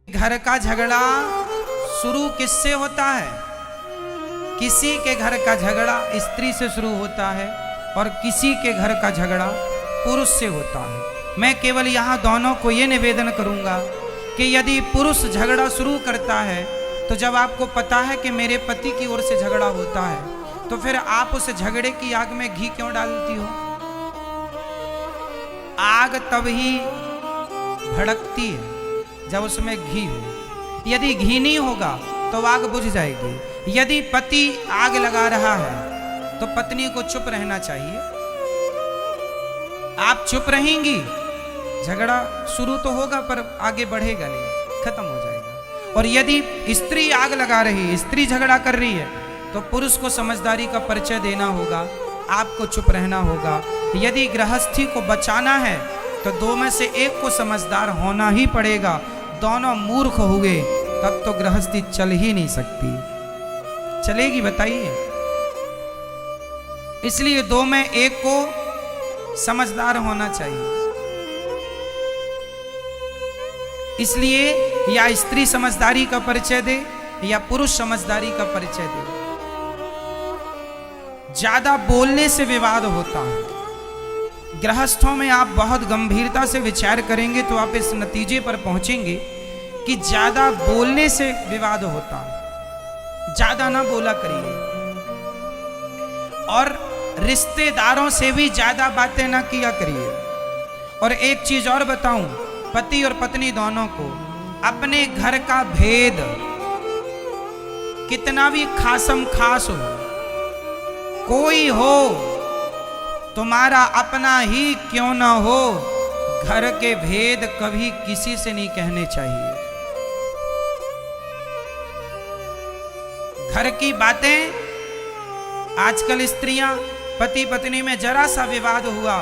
घर का झगड़ा शुरू किससे होता है? किसी के घर का झगड़ा स्त्री से शुरू होता है और किसी के घर का झगड़ा पुरुष से होता है। मैं केवल यहाँ दोनों को ये निवेदन करूँगा कि यदि पुरुष झगड़ा शुरू करता है तो जब आपको पता है कि मेरे पति की ओर से झगड़ा होता है तो फिर आप उस झगड़े की आग में घी क्यों डालती हो? आग तब ही भड़कती है जब उसमें घी हो। यदि घी नहीं होगा तो आग बुझ जाएगी। यदि पति आग लगा रहा है तो पत्नी को चुप रहना चाहिए। आप चुप रहेंगी, झगड़ा शुरू तो होगा पर आगे बढ़ेगा नहीं, खत्म हो जाएगा। और यदि स्त्री आग लगा रही है, स्त्री झगड़ा कर रही है, तो पुरुष को समझदारी का परिचय देना होगा, आपको चुप रहना होगा। यदि गृहस्थी को बचाना है तो दो में से एक को समझदार होना ही पड़ेगा। दोनों मूर्ख हुए तब तो गृहस्थी चल ही नहीं सकती। चलेगी बताइए? इसलिए दो में एक को समझदार होना चाहिए। इसलिए या स्त्री समझदारी का परिचय दे या पुरुष समझदारी का परिचय दे। ज्यादा बोलने से विवाद होता है। गृहस्थों में आप बहुत गंभीरता से विचार करेंगे तो आप इस नतीजे पर पहुंचेंगे कि ज्यादा बोलने से विवाद होता है। ज्यादा ना बोला करिए और रिश्तेदारों से भी ज्यादा बातें ना किया करिए। और एक चीज और बताऊं, पति और पत्नी दोनों को अपने घर का भेद कितना भी खासम खास हो, कोई हो, तुम्हारा अपना ही क्यों ना हो, घर के भेद कभी किसी से नहीं कहने चाहिए। घर की बातें, आजकल स्त्रियां पति पत्नी में जरा सा विवाद हुआ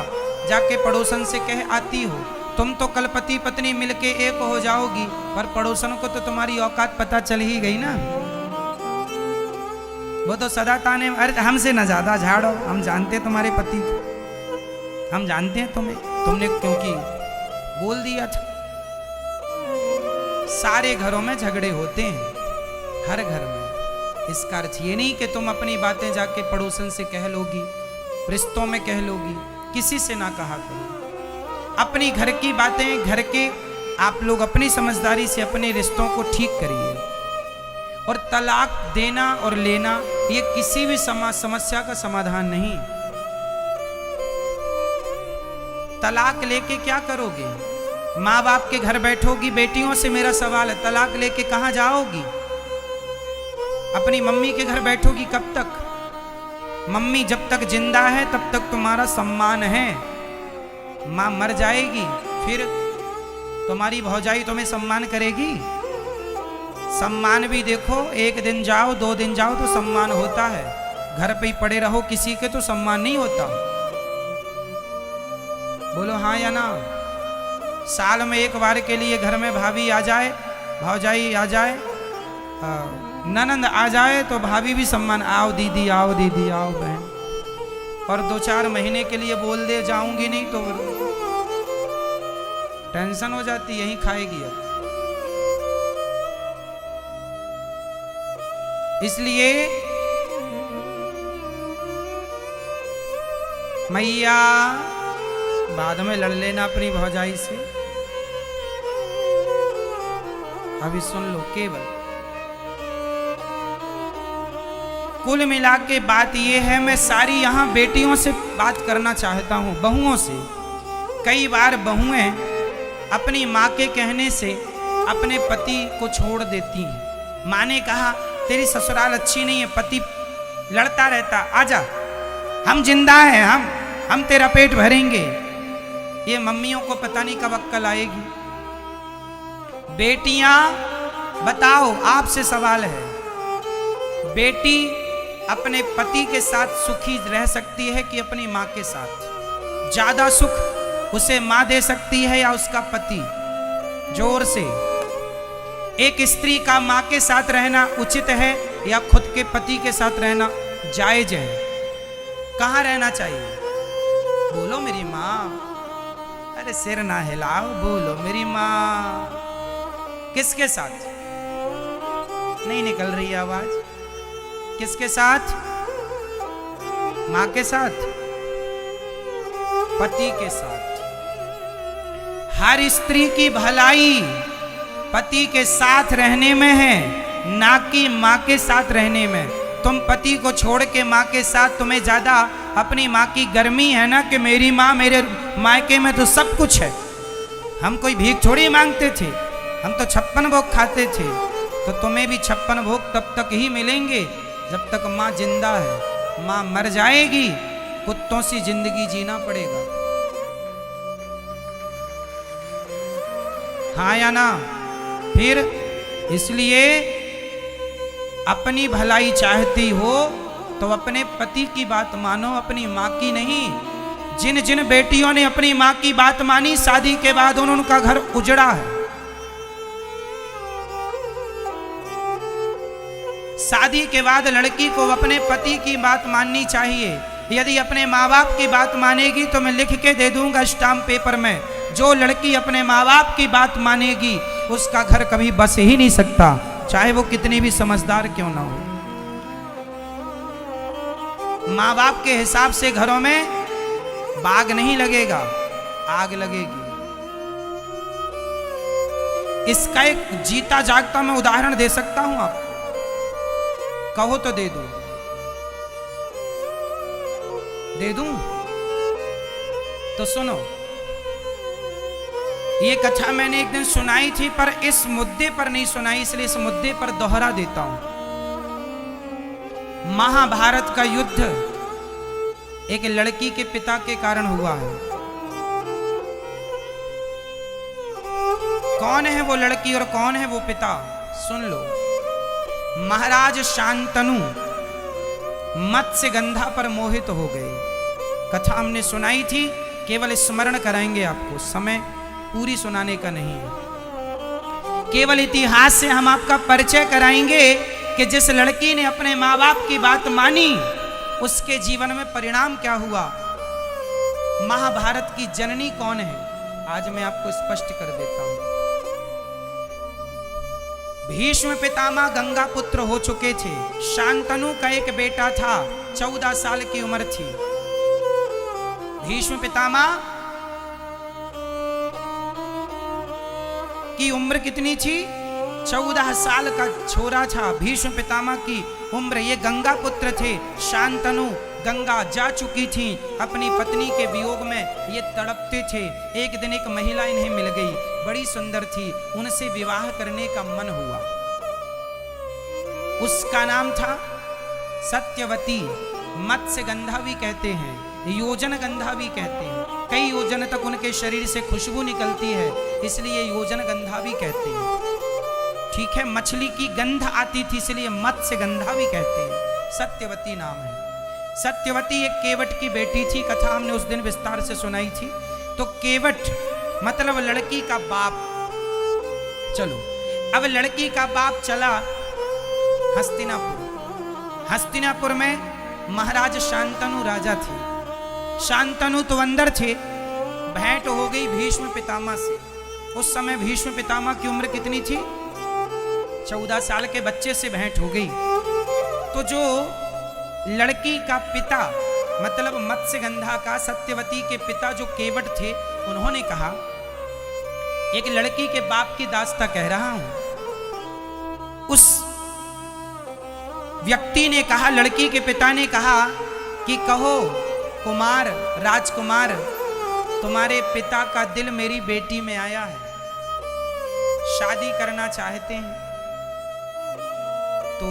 जाके पड़ोसन से कह आती हो, तुम तो कल पति पत्नी मिलके एक हो जाओगी, पर पड़ोसन को तो तुम्हारी औकात पता चल ही गई ना। वो तो सदा ताने, अरे हमसे ना ज्यादा झाड़ो, हम जानते तुम्हारे पति को, हम जानते हैं तुम्हें, तुमने क्योंकि बोल दिया था। सारे घरों में झगड़े होते हैं, हर घर में। इसका अर्थ ये नहीं कि तुम अपनी बातें जाके पड़ोसन से कह लोगी, रिश्तों में कह लोगी, किसी से ना कहा करो। अपनी घर की बातें, घर के आप लोग अपनी समझदारी से अपने रिश्तों को ठीक करिए। और तलाक देना और लेना ये किसी भी समस्या का समाधान नहीं। तलाक लेके क्या करोगे? माँ बाप के घर बैठोगी? बेटियों से मेरा सवाल है, तलाक लेके कहाँ जाओगी? अपनी मम्मी के घर बैठोगी कब तक? मम्मी जब तक जिंदा है तब तक तुम्हारा सम्मान है। माँ मर जाएगी फिर तुम्हारी भौजाई तुम्हें सम्मान करेगी? सम्मान भी देखो, एक दिन जाओ, 2 दिन जाओ तो सम्मान होता है। घर पे ही पड़े रहो किसी के तो सम्मान नहीं होता। बोलो हाँ या ना? साल में एक बार के लिए घर में भाभी आ जाए, भौजाई आ जाए, ननंद आ जाए तो भाभी भी सम्मान, आओ दीदी, आओ दीदी, आओ बहन। और 2-4 महीने के लिए बोल दे जाऊंगी नहीं तो टेंशन हो जाती, यहीं खाएगी अब। इसलिए मैया बाद में लड़ लेना अपनी भौजाई से। अभी सुन लो, केवल कुल मिला के बात यह है, मैं सारी यहाँ बेटियों से बात करना चाहता हूँ, बहुओं से। कई बार बहुएं अपनी माँ के कहने से अपने पति को छोड़ देती हैं। माँ ने कहा तेरी ससुराल अच्छी नहीं है, पति लड़ता रहता, आजा, हम जिंदा हैं, हम तेरा पेट भरेंगे। ये मम्मियों को पता नहीं कब अक्ल आएगी। बेटियां बताओ, आपसे सवाल है, बेटी अपने पति के साथ सुखी रह सकती है कि अपनी माँ के साथ? ज्यादा सुख उसे माँ दे सकती है या उसका पति? जोर से। एक स्त्री का माँ के साथ रहना उचित है या खुद के पति के साथ रहना जायज है? कहाँ रहना चाहिए? बोलो मेरी माँ। अरे सिर ना हिलाओ, बोलो मेरी माँ। किसके साथ? नहीं निकल रही आवाज। किसके साथ? मां के साथ, पति के साथ। हर स्त्री की भलाई पति के साथ रहने में है, ना कि मां के साथ रहने में। तुम पति को छोड़ के मां के साथ, तुम्हें ज्यादा अपनी मां की गर्मी है ना कि मेरी मां, मेरे मायके में तो सब कुछ है। हम कोई भीख थोड़ी मांगते थे, हम तो 56 भोग खाते थे। तो तुम्हें भी 56 भोग तब तक ही मिलेंगे जब तक मां जिंदा है। मां मर जाएगी, कुत्तों सी जिंदगी जीना पड़ेगा। हाँ या ना? फिर इसलिए अपनी भलाई चाहती हो तो अपने पति की बात मानो, अपनी मां की नहीं। जिन जिन बेटियों ने अपनी मां की बात मानी, शादी के बाद उनका घर उजड़ा है। शादी के बाद लड़की को अपने पति की बात माननी चाहिए। यदि अपने माँ बाप की बात मानेगी तो मैं लिख के दे दूंगा स्टाम्प पेपर में, जो लड़की अपने माँ बाप की बात मानेगी उसका घर कभी बस ही नहीं सकता, चाहे वो कितनी भी समझदार क्यों ना हो। माँ बाप के हिसाब से घरों में बाग नहीं लगेगा, आग लगेगी। इसका एक जीता जागता मैं उदाहरण दे सकता हूं आपको, कहो तो दे दूं? दे दूं? तो सुनो, ये कथा मैंने एक दिन सुनाई थी, पर इस मुद्दे पर नहीं सुनाई, इसलिए इस मुद्दे पर दोहरा देता हूं। महाभारत का युद्ध एक लड़की के पिता के कारण हुआ है। कौन है वो लड़की और कौन है वो पिता? सुन लो। महाराज शांतनु मत्स्यगंधा पर मोहित हो गए। कथा हमने सुनाई थी, केवल स्मरण कराएंगे आपको, समय पूरी सुनाने का नहीं है। केवल इतिहास से हम आपका परिचय कराएंगे कि जिस लड़की ने अपने माँ बाप की बात मानी उसके जीवन में परिणाम क्या हुआ। महाभारत की जननी कौन है, आज मैं आपको स्पष्ट कर देता हूं। भीष्म पितामह गंगा पुत्र हो चुके थे। शांतनु का एक बेटा था, 14 साल की उम्र थी। भीष्म पितामह की उम्र कितनी थी? 14 साल का छोरा था भीष्म पितामह की उम्र। ये गंगा पुत्र थे। शांतनु गंगा जा चुकी थी, अपनी पत्नी के वियोग में ये तड़पते थे। एक दिन एक महिला इन्हें मिल गई, बड़ी सुंदर थी, उनसे विवाह करने का मन हुआ। उसका नाम था सत्यवती। मत्स्यगंधा भी कहते हैं, योजन गंधा भी कहते हैं। कई योजन तक उनके शरीर से खुशबू निकलती है, इसलिए योजन गंधा भी कहते हैं। ठीक है, मछली की गंध आती थी इसलिए मत्स्यगंधा भी कहते हैं। सत्यवती नाम है। सत्यवती एक केवट की बेटी थी, कथा हमने उस दिन विस्तार से सुनाई थी। तो केवट मतलब लड़की का बाप। चलो, अब लड़की का बाप चला हस्तिनापुर। हस्तिनापुर में महाराज शांतनु राजा थे। शांतनु तो अंदर थे। भेंट हो गई भीष्म पितामह से। उस समय भीष्म पितामह की उम्र कितनी थी? 14 साल के बच्चे से भेंट हो गई। तो जो लड़की का पिता मतलब मत्स्यगंधा का, सत्यवती के पिता जो केवट थे, उन्होंने कहा, एक लड़की के बाप की दास्ता कह रहा हूं। उस व्यक्ति ने कहा, लड़की के पिता ने कहा कि कहो कुमार, राजकुमार, तुम्हारे पिता का दिल मेरी बेटी में आया है, शादी करना चाहते हैं। तो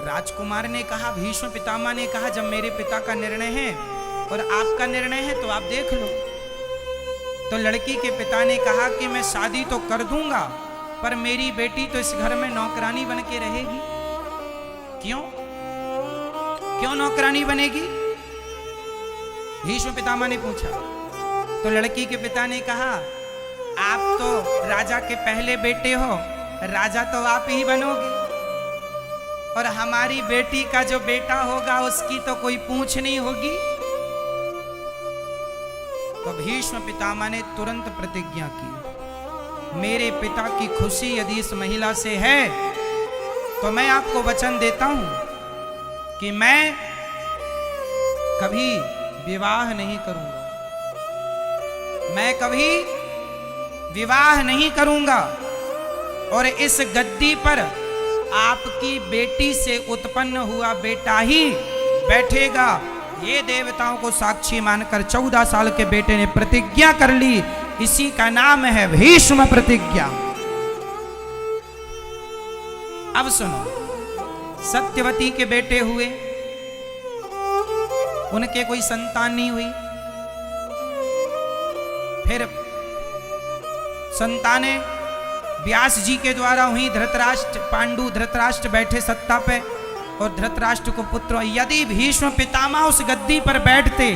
राजकुमार ने कहा, भीष्म पितामह ने कहा, जब मेरे पिता का निर्णय है और आपका निर्णय है तो आप देख लो। तो लड़की के पिता ने कहा कि मैं शादी तो कर दूंगा, पर मेरी बेटी तो इस घर में नौकरानी बन के रहेगी। क्यों? क्यों नौकरानी बनेगी? भीष्म पितामह ने पूछा। तो लड़की के पिता ने कहा, आप तो राजा के पहले बेटे हो, राजा तो आप ही बनोगे, और हमारी बेटी का जो बेटा होगा उसकी तो कोई पूछ नहीं होगी। तो भीष्म पितामह ने तुरंत प्रतिज्ञा की, मेरे पिता की खुशी यदि इस महिला से है तो मैं आपको वचन देता हूं कि मैं कभी विवाह नहीं करूंगा, मैं कभी विवाह नहीं करूंगा और इस गद्दी पर आपकी बेटी से उत्पन्न हुआ बेटा ही बैठेगा। ये देवताओं को साक्षी मानकर 14 साल के बेटे ने प्रतिज्ञा कर ली। इसी का नाम है भीष्म प्रतिज्ञा। अब सुनो, सत्यवती के बेटे हुए, उनके कोई संतान नहीं हुई। फिर संतानें व्यास जी के द्वारा हुई। धृतराष्ट्र, पांडु धृतराष्ट्र बैठे सत्ता पे और धृतराष्ट्र को पुत्र। यदि भीष्म पितामह उस गद्दी पर बैठते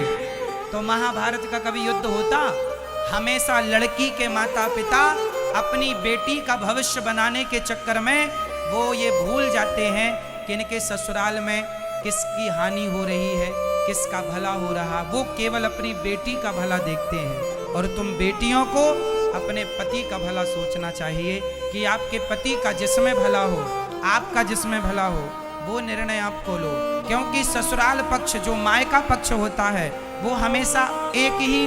तो महाभारत का कभी युद्ध होता? हमेशा लड़की के माता पिता अपनी बेटी का भविष्य बनाने के चक्कर में वो ये भूल जाते हैं कि इनके ससुराल में किसकी हानि हो रही है, किसका भला हो रहा। वो केवल अपनी बेटी का भला देखते हैं। और तुम बेटियों को अपने पति का भला सोचना चाहिए कि आपके पति का जिसमें भला हो, आपका जिसमें भला हो, वो निर्णय आपको लो। क्योंकि ससुराल पक्ष जो मायका पक्ष होता है वो हमेशा एक ही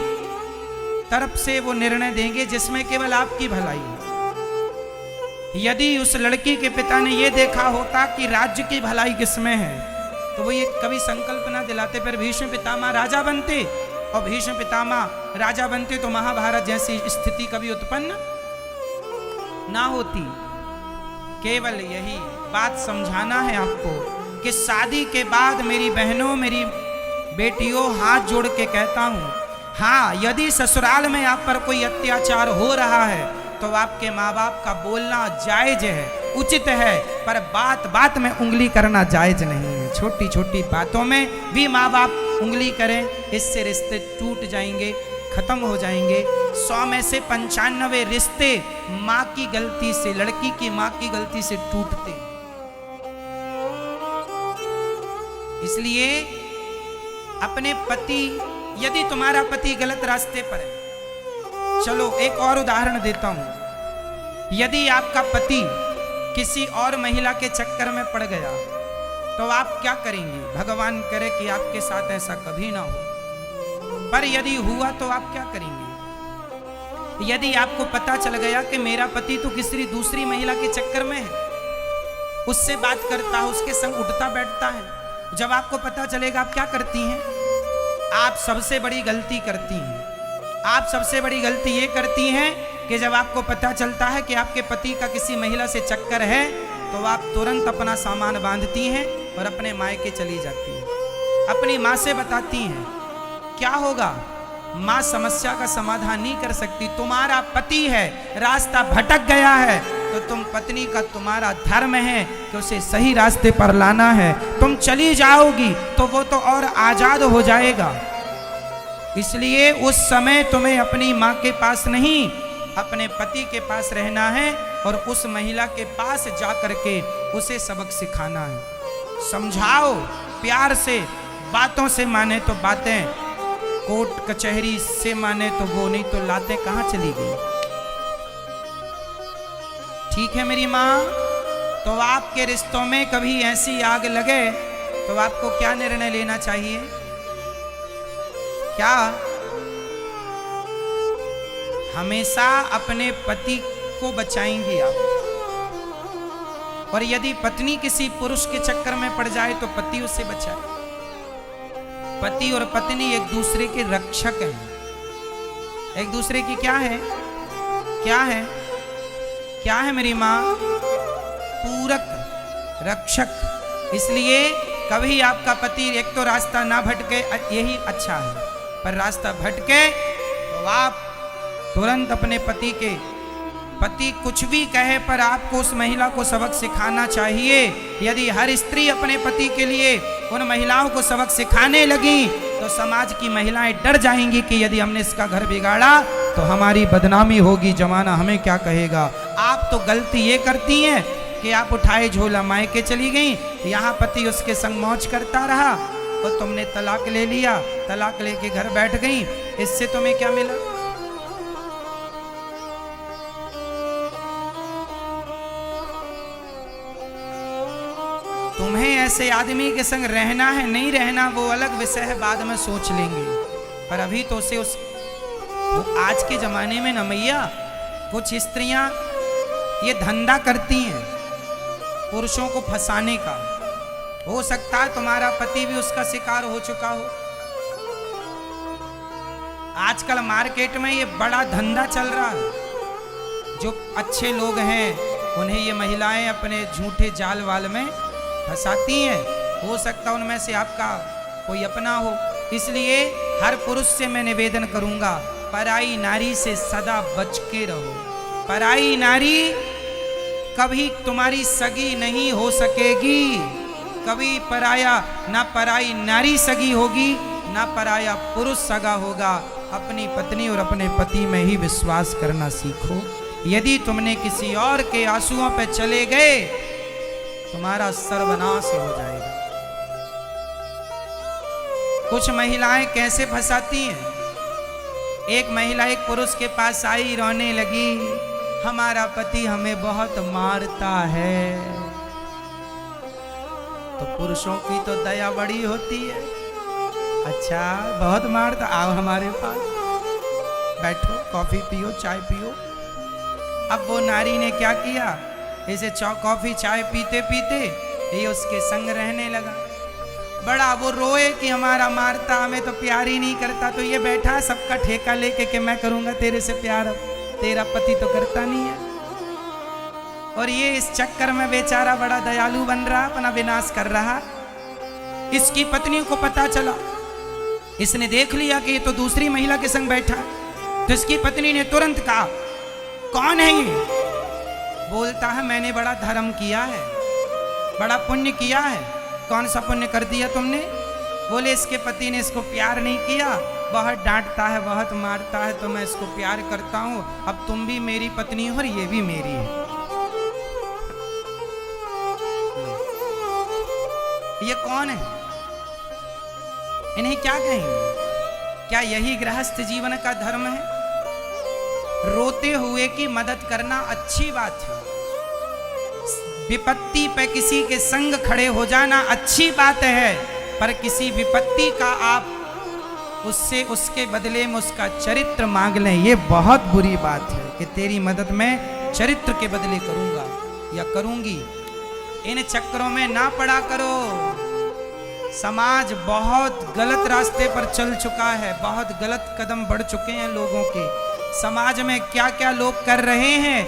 तरफ से वो निर्णय देंगे जिसमें केवल आपकी भलाई है। यदि उस लड़की के पिता ने ये देखा होता कि राज्य की भलाई किसमें है तो वो ये कभी संकल्प ना दिलाते, पर भीष्म पितामह राजा बनते। और भीष्म पितामह राजा बनते तो महाभारत जैसी स्थिति कभी उत्पन्न ना होती। केवल यही बात समझाना है आपको कि शादी के बाद मेरी बहनों, मेरी बेटियों, हाथ जोड़ के कहता हूं, हाँ, यदि ससुराल में आप पर कोई अत्याचार हो रहा है तो आपके माँ बाप का बोलना जायज है, उचित है, पर बात बात में उंगली करना जायज नहीं है। छोटी छोटी बातों में भी माँ बाप उंगली करें, इससे रिश्ते टूट जाएंगे, खत्म हो जाएंगे। 100 में से 95 रिश्ते माँ की गलती से, लड़की की माँ की गलती से टूटते। इसलिए अपने पति, यदि तुम्हारा पति गलत रास्ते पर है, चलो एक और उदाहरण देता हूं। यदि आपका पति किसी और महिला के चक्कर में पड़ गया तो आप क्या करेंगे? भगवान करे कि आपके साथ ऐसा कभी ना हो, पर यदि हुआ तो आप क्या करेंगे? यदि आपको पता चल गया कि मेरा पति तो किसी दूसरी महिला के चक्कर में है, उससे बात करता है, उसके संग उठता बैठता है, जब आपको पता चलेगा आप क्या करती हैं? आप सबसे बड़ी गलती करती हैं। आप सबसे बड़ी गलती ये करती हैं कि जब आपको पता चलता है कि आपके पति का किसी महिला से चक्कर है तो आप तुरंत अपना सामान बांधती हैं और अपने मायके चली जाती हैं। अपनी माँ से बताती हैं। क्या होगा? माँ समस्या का समाधान नहीं कर सकती। तुम्हारा पति है, रास्ता भटक गया है, तो तुम पत्नी का, तुम्हारा धर्म है कि उसे सही रास्ते पर लाना है। तुम चली जाओगी तो वो तो और आजाद हो जाएगा। इसलिए उस समय तुम्हें अपनी माँ के पास नहीं, अपने पति के पास रहना है और उस महिला के पास जा करके उसे सबक सिखाना है। समझाओ प्यार से, बातों से माने तो बातें, कोर्ट कचहरी से माने तो वो, नहीं तो लातें कहाँ चली गई। ठीक है मेरी माँ? तो आपके रिश्तों में कभी ऐसी आग लगे तो आपको क्या निर्णय लेना चाहिए? क्या? हमेशा अपने पति को बचाएंगी आप। और यदि पत्नी किसी पुरुष के चक्कर में पड़ जाए तो पति उसे बचाए। पति और पत्नी एक दूसरे के रक्षक हैं। एक दूसरे की क्या है? क्या है? क्या है मेरी माँ? पूरक, रक्षक। इसलिए कभी आपका पति एक तो रास्ता ना भटके, यही अच्छा है, पर रास्ता भटके तो आप तुरंत अपने पति कुछ भी कहे पर आपको उस महिला को सबक सिखाना चाहिए। यदि हर स्त्री अपने पति के लिए उन महिलाओं को सबक सिखाने लगी तो समाज की महिलाएं डर जाएंगी कि यदि हमने इसका घर बिगाड़ा तो हमारी बदनामी होगी, जमाना हमें क्या कहेगा। आप तो गलती ये करती हैं कि आप उठाए झोला मायके चली गई, यहाँ पति उसके संग मौज करता रहा और तुमने तलाक ले लिया, तलाक लेके घर बैठ गई। इससे तुम्हें क्या मिला? तुम्हें ऐसे आदमी के संग रहना है नहीं रहना वो अलग विषय है, बाद में सोच लेंगे। पर अभी तो उसे वो आज के जमाने में न मैया कुछ स्त्रियां ये धंधा करती हैं पुरुषों को फंसाने का। हो सकता है तुम्हारा पति भी उसका शिकार हो चुका हो। आजकल मार्केट में ये बड़ा धंधा चल रहा है। जो अच्छे लोग हैं उन्हें ये महिलाएं अपने झूठे जाल वाल में फंसाती हैं। हो सकता है उनमें से आपका कोई अपना हो। इसलिए हर पुरुष से मैं निवेदन करूंगा, पराई नारी से सदा बच के रहो। पराई नारी कभी तुम्हारी सगी नहीं हो सकेगी। कभी पराया ना पराई नारी सगी होगी ना पराया पुरुष सगा होगा। अपनी पत्नी और अपने पति में ही विश्वास करना सीखो। यदि तुमने किसी और के आंसुओं पे चले गए तुम्हारा सर्वनाश हो जाएगा। कुछ महिलाएं कैसे फंसाती हैं। एक महिला एक पुरुष के पास आई, रोने लगी, हमारा पति हमें बहुत मारता है। तो पुरुषों की तो दया बड़ी होती है। अच्छा बहुत मारता, आओ हमारे पास बैठो, कॉफी पियो, चाय पियो। अब वो नारी ने क्या किया, इसे कॉफी चाय पीते पीते ये उसके संग रहने लगा। बड़ा वो रोए कि हमारा मारता, हमें तो प्यार ही नहीं करता। तो ये बैठा सबका ठेका लेके कि मैं करूंगा तेरे से प्यार, अब तेरा पति तो करता नहीं है। और ये इस चक्कर में बेचारा बड़ा दयालु बन रहा, अपना विनाश कर रहा। इसकी पत्नी को पता चला, इसने देख लिया कि ये तो दूसरी महिला के संग बैठा। तो इसकी पत्नी ने तुरंत कहा, कौन है ये? बोलता है मैंने बड़ा धर्म किया है, बड़ा पुण्य किया है। कौन सा पुण्य कर दिया तुमने? बोले इसके पति ने इसको प्यार नहीं किया, बहुत डांटता है, बहुत मारता है, तो मैं इसको प्यार करता हूं। अब तुम भी मेरी पत्नी हो और ये भी मेरी है। ये कौन है? इन्हें क्या कहेंगे? क्या यही गृहस्थ जीवन का धर्म है? रोते हुए की मदद करना अच्छी बात है। विपत्ति पे किसी के संग खड़े हो जाना अच्छी बात है, पर किसी विपत्ति का आप उससे उसके बदले में उसका चरित्र मांग लें, ये बहुत बुरी बात है। कि तेरी मदद मैं चरित्र के बदले करूंगा या करूंगी। इन चक्करों में ना पड़ा करो। समाज बहुत गलत रास्ते पर चल चुका है, बहुत गलत कदम बढ़ चुके हैं लोगों के। समाज में क्या क्या लोग कर रहे हैं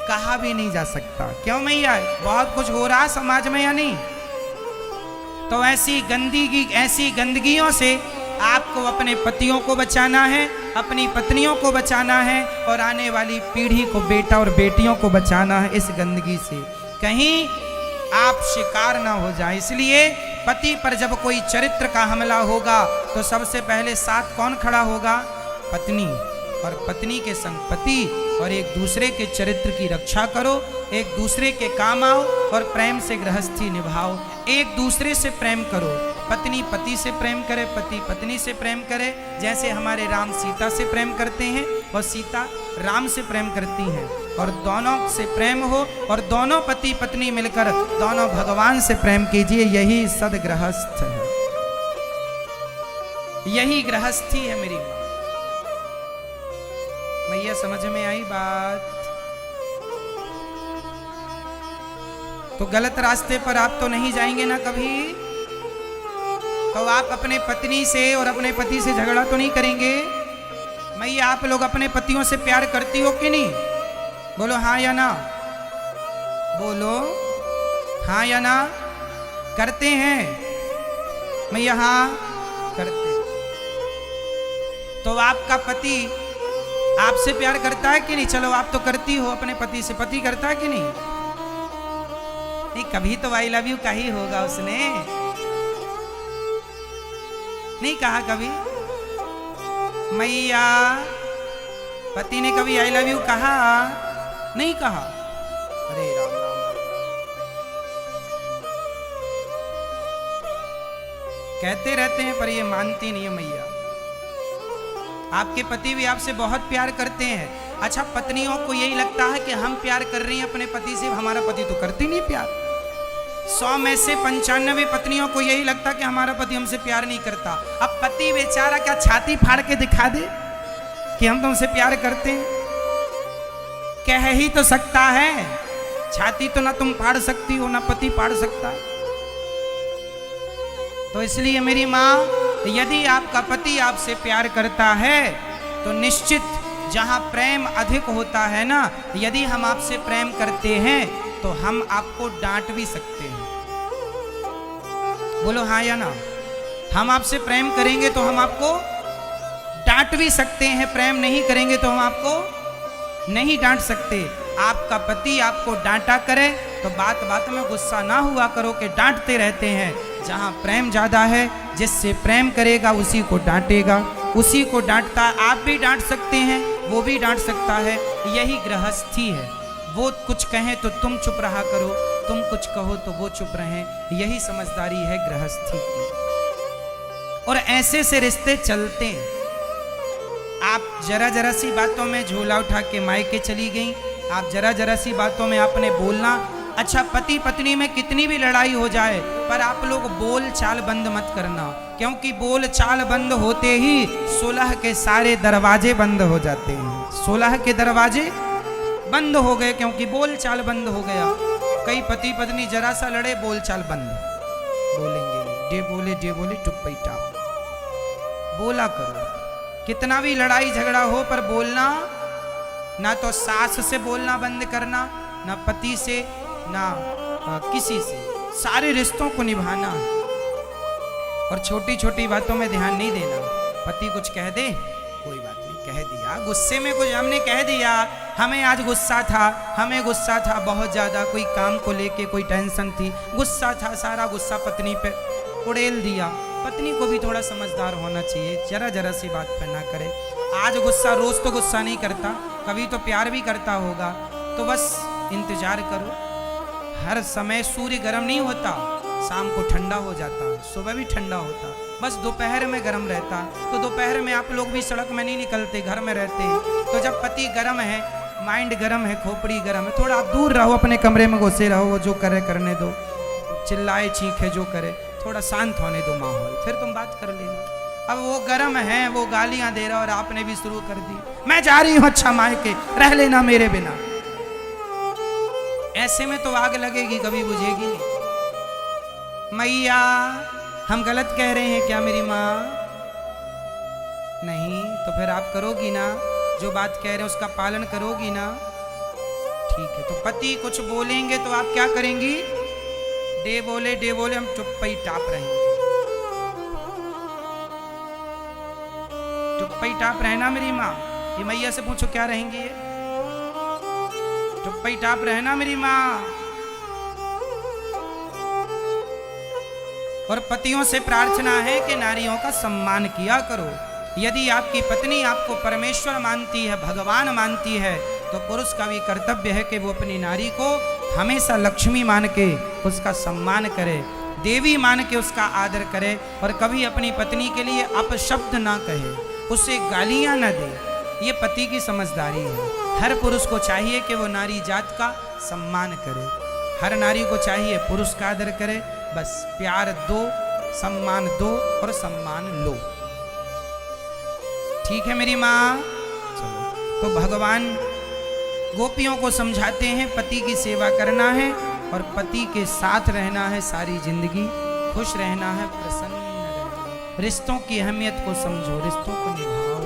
कहा भी नहीं जा सकता। क्यों मैया, बहुत कुछ हो रहा समाज में या नहीं? तो ऐसी गंदगियों से आपको अपने पतियों को बचाना है, अपनी पत्नियों को बचाना है और आने वाली पीढ़ी को, बेटा और बेटियों को बचाना है इस गंदगी से। कहीं आप शिकार ना हो जाए। इसलिए पति पर जब कोई चरित्र का हमला होगा तो सबसे पहले साथ कौन खड़ा होगा? पत्नी। और पत्नी के संग पति, और एक दूसरे के चरित्र की रक्षा करो, एक दूसरे के काम आओ और प्रेम से गृहस्थी निभाओ। एक दूसरे से प्रेम करो। पत्नी पति से प्रेम करे, पति पत्नी से प्रेम करे। जैसे हमारे राम सीता से प्रेम करते हैं और सीता राम से प्रेम करती हैं, और दोनों से प्रेम हो और दोनों पति पत्नी मिलकर दोनों भगवान से प्रेम कीजिए। यही सदगृहस्थ है, यही गृहस्थी है मेरी माँ। मैया समझ में आई बात? तो गलत रास्ते पर आप तो नहीं जाएंगे ना कभी। तो आप अपने पत्नी से और अपने पति से झगड़ा तो नहीं करेंगे। मैया आप लोग अपने पतियों से प्यार करती हो कि नहीं? बोलो हाँ या ना। बोलो हाँ या ना। करते हैं मैया? हाँ करते। तो आपका पति आपसे प्यार करता है कि नहीं? चलो आप तो करती हो अपने पति से, पति करता है कि नहीं? नहीं, कभी तो आई लव यू कही होगा उसने, नहीं कहा कभी? मैया पति ने कभी आई लव यू कहा? नहीं कहा। अरे राम राम राम। कहते रहते हैं पर ये मानती नहीं है मैया। आपके पति भी आपसे बहुत प्यार करते हैं। अच्छा, पत्नियों को यही लगता है कि हम प्यार कर रही हैं अपने पति से, हमारा पति तो करती नहीं प्यार। 100 में से 95 पत्नियों को यही लगता कि हमारा पति हमसे प्यार नहीं करता। अब पति बेचारा क्या छाती फाड़ के दिखा दे कि हम तुमसे प्यार करते हैं? कह ही तो सकता है, छाती तो ना तुम फाड़ सकती हो ना पति फाड़ सकता। तो इसलिए मेरी माँ, यदि आपका पति आपसे प्यार करता है तो निश्चित जहां प्रेम अधिक होता है ना, यदि हम आपसे प्रेम करते हैं तो हम आपको डांट भी सकते हैं। बोलो हाँ या ना? हम आपसे प्रेम करेंगे तो हम आपको डांट भी सकते हैं, प्रेम नहीं करेंगे तो हम आपको नहीं डांट सकते। आपका पति आपको डांटा करे तो बात बात में गुस्सा ना हुआ करो कि डांटते रहते हैं। जहां प्रेम ज्यादा है, जिससे प्रेम करेगा उसी को डांटेगा, उसी को डांटता। आप भी डांट सकते हैं, वो भी डांट सकता है। यही गृहस्थी है। वो कुछ कहें तो तुम चुप रहा करो, तुम कुछ कहो तो वो चुप रहें। यही समझदारी है गृहस्थी की। और ऐसे से रिश्ते चलते हैं। आप जरा जरा सी बातों में झोला उठा के मायके चली गई, आप जरा जरा सी बातों में आपने बोलना। अच्छा, पति पत्नी में कितनी भी लड़ाई हो जाए, पर आप लोग बोल चाल बंद मत करना, क्योंकि बोल चाल बंद होते ही सुलह के सारे दरवाजे बंद हो जाते हैं। सुलह के दरवाजे बंद हो गए क्योंकि बोल चाल बंद हो गया। कई पति पत्नी जरा सा लड़े, बोल चाल बंद, बोलेंगे नहीं, जे बोले टुप्पी टाप। बोला करो, कितना भी लड़ाई झगड़ा हो पर बोलना। ना तो सास से बोलना बंद करना, ना पति से, ना किसी से। सारे रिश्तों को निभाना और छोटी छोटी बातों में ध्यान नहीं देना। पति कुछ कह दे, कोई बात नहीं, कह दिया, गुस्से में कुछ हमने कह दिया, हमें आज गुस्सा था, हमें गुस्सा था बहुत ज़्यादा, कोई काम को लेके कोई टेंशन थी, गुस्सा था, सारा गुस्सा पत्नी पे उड़ेल दिया। पत्नी को भी थोड़ा समझदार होना चाहिए, जरा जरा सी बात पे ना करे। आज गुस्सा, रोज तो गुस्सा नहीं करता, कभी तो प्यार भी करता होगा। तो बस इंतजार करो। हर समय सूर्य गर्म नहीं होता, शाम को ठंडा हो जाता, सुबह भी ठंडा होता, बस दोपहर में गर्म रहता। तो दोपहर में आप लोग भी सड़क में नहीं निकलते, घर में रहते हैं। तो जब पति गर्म है, माइंड गर्म है, खोपड़ी गर्म है, थोड़ा आप दूर रहो, अपने कमरे में घुसे रहो, वो जो करे करने दो, चिल्लाए चीखे जो करे, थोड़ा शांत होने दो माहौल, फिर तुम बात कर लेना। अब वो गर्म है, वो गालियां दे रहा और आपने भी शुरू कर दी, मैं जा रही हूं अच्छा मायके, रह लेना मेरे बिना। ऐसे में तो आग लगेगी, कभी बुझेगी नहीं। मैया, हम गलत कह रहे हैं क्या मेरी माँ? नहीं, तो फिर आप करोगी ना, जो बात कह रहे हैं उसका पालन करोगी ना? ठीक है। तो पति कुछ बोलेंगे तो आप क्या करेंगी? डे बोले हम चुप्पी टाप रहेंगे। चुप्पी टाप रहना मेरी माँ। ये मैया से पूछो क्या रहेंगी ये? चुप्पी टाप रहना मेरी माँ। और पतियों से प्रार्थना है कि नारियों का सम्मान किया करो। यदि आपकी पत्नी आपको परमेश्वर मानती है, भगवान मानती है, तो पुरुष का भी कर्तव्य है कि वो अपनी नारी को हमेशा लक्ष्मी मान के उसका सम्मान करे, देवी मान के उसका आदर करे, और कभी अपनी पत्नी के लिए अपशब्द ना कहे, उसे गालियां ना दे। ये पति की समझदारी है। हर पुरुष को चाहिए कि वो नारी जात का सम्मान करे। हर नारी को चाहिए पुरुष का आदर करे। बस प्यार दो, सम्मान दो और सम्मान लो। ठीक है मेरी माँ? चलो, तो भगवान गोपियों को समझाते हैं पति की सेवा करना है और पति के साथ रहना है सारी जिंदगी, खुश रहना है, प्रसन्न रहना है। रिश्तों की अहमियत को समझो, रिश्तों को निभाओ।